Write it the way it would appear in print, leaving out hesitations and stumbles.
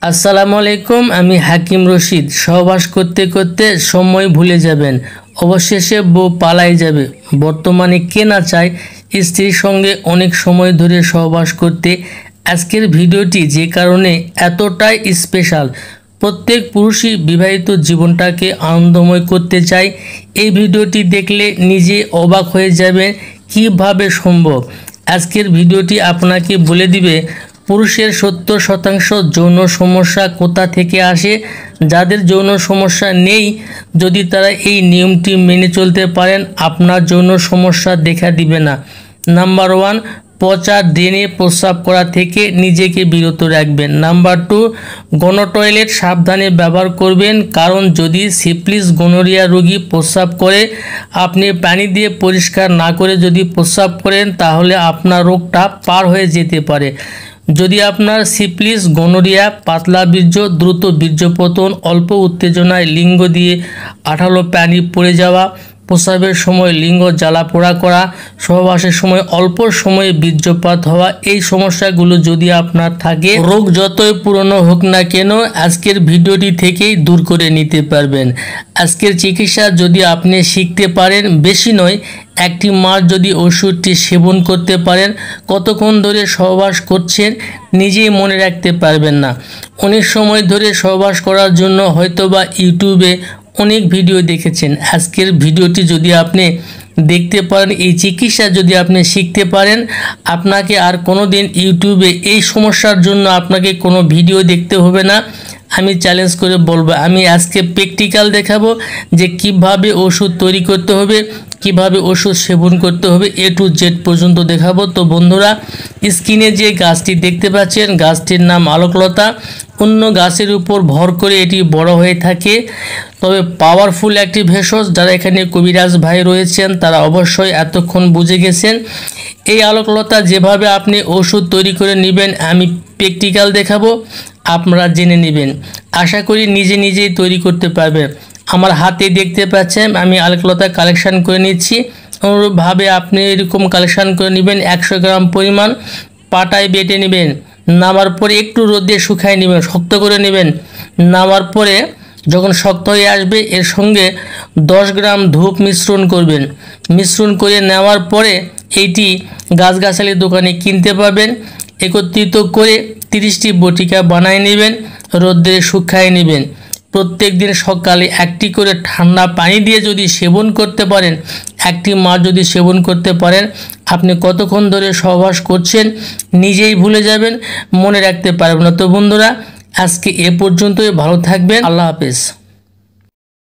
আসসালামু আলাইকুম। আমি হাকিম রশিদ। সহবাস করতে করতে সময় ভুলে যাবেন, অবশেষে বউ পালাই যাবে। বর্তমানে কে না চায় স্ত্রীর সঙ্গে অনেক সময় ধরে সহবাস করতে। আজকের ভিডিওটি যে কারণে এতটাই স্পেশাল, প্রত্যেক পুরুষই বিবাহিত জীবনটাকে আনন্দময় করতে চায়। এই ভিডিওটি দেখলে নিজে অবাক হয়ে যাবেন কিভাবে সম্ভব। আজকের ভিডিওটি আপনাকে বলে দিবে পুরুষের 70% যৌন সমস্যা কোথা থেকে আসে। যাদের যৌন সমস্যা নেই, যদি তারা এই নিয়মটি মেনে চলতে পারেন, আপনার যৌন সমস্যা দেখা দিবে না। নাম্বার 1, পচা ড্রেনে প্রস্রাব করা থেকে নিজেকে বিরত রাখবেন। নাম্বার 2, গণ টয়লেট সাবধানে ব্যবহার করবেন, কারণ যদি সিফিলিস গনোরিয়া রোগী প্রস্রাব করে, আপনি পানি দিয়ে পরিষ্কার না করে যদি প্রস্রাব করেন, তাহলে আপনার রোগটা পার হয়ে যেতে পারে। যদি আপনার সিফিলিস গনোরিয়া, পাতলা বীর্য, দ্রুত বীর্যপতন, অল্প উত্তেজনায় লিঙ্গ দিয়ে আঠালো পানি পড়ে যাওয়া, প্রস্রাবের সময় লিঙ্গ জ্বালা পোড়া করা, সহবাসের সময় অল্প সময়ে বীর্যপাত হওয়া, এই সমস্যাগুলো যদি আপনার থাকে, রোগ যতই পুরনো হোক না কেন, আজকের ভিডিওটি থেকেই দূর করে নিতে পারবেন। আজকের চিকিৎসা যদি আপনি শিখতে পারেন, বেশি নয়, একটি মাস যদি ওষুধটি সেবন করতে পারেন, কতক্ষণ ধরে সহবাস করছেন নিজেই মনে রাখতে পারবেন না। অনেক সময় ধরে সহবাস করার জন্য হয়তোবা ইউটিউবে অনেক ভিডিও দেখেছেন। আজকের ভিডিওটি যদি আপনি দেখতে পারেন, এই চিকিৎসা যদি আপনি শিখতে পারেন, আপনাকে আর কোনো দিন ইউটিউবে এই সমস্যার জন্য আপনাকে কোনো ভিডিও দেখতে হবে না। আমি চ্যালেঞ্জ করে বলবো, আমি আজকে প্র্যাকটিক্যাল দেখাবো যে কিভাবে ওষুধ তৈরি করতে হবে, কিভাবে ওষুধ সেবন করতে হবে, A to Z পর্যন্ত দেখাবো। তো বন্ধুরা, স্ক্রিনে যে গাছটি দেখতে পাচ্ছেন, গাছটির নাম আলোকলতা। অন্য গাছের উপর ভর করে এটি বড় হয়ে থাকে, তবে পাওয়ারফুল একটি ভেষজ। যারা এখানে কবিরাজ ভাই রয়েছেন, তারা অবশ্যই এতক্ষণ বুঝে গেছেন। এই আলোকলতা যেভাবে আপনি ওষুধ তৈরি করে নেবেন, আমি প্র্যাকটিক্যাল দেখাবো, আপনারা জেনে নেবেন। আশা করি নিজে নিজেই তৈরি করতে পারবেন। আমার হাতে দেখতে পাচ্ছেন আমি আলোকলতা কালেকশান করে নিচ্ছি। অনুরূপভাবে আপনি এরকম কালেকশান করে নেবেন। 100 গ্রাম পরিমাণ পাটায় বেটে নেবেন। নামার পরে একটু রোদে শুকায় নেবেন, শক্ত করে নেবেন। নামার পরে যখন শক্ত হয়ে আসবে, এর সঙ্গে 10 গ্রাম ধূপ মিশ্রণ করবেন। মিশ্রণ করে নেওয়ার পরে এইটি গাছগাছালির দোকানে কিনতে পাবেন। একত্রিত করে 30টি বটিকা বানায় নেবেন, রোদে শুকায় নেবেন। প্রত্যেক দিন সকালে একটি করে ঠান্ডা পানি দিয়ে যদি সেবন করতে পারেন, একটি মাস যদি সেবন করতে পারেন, আপনি কতক্ষণ ধরে সহবাস করছেন নিজেই ভুলে যাবেন, মনে রাখতে পারবেন না। তো বন্ধুরা, আজকে এ পর্যন্তই। ভালো থাকবেন। আল্লাহ হাফেজ।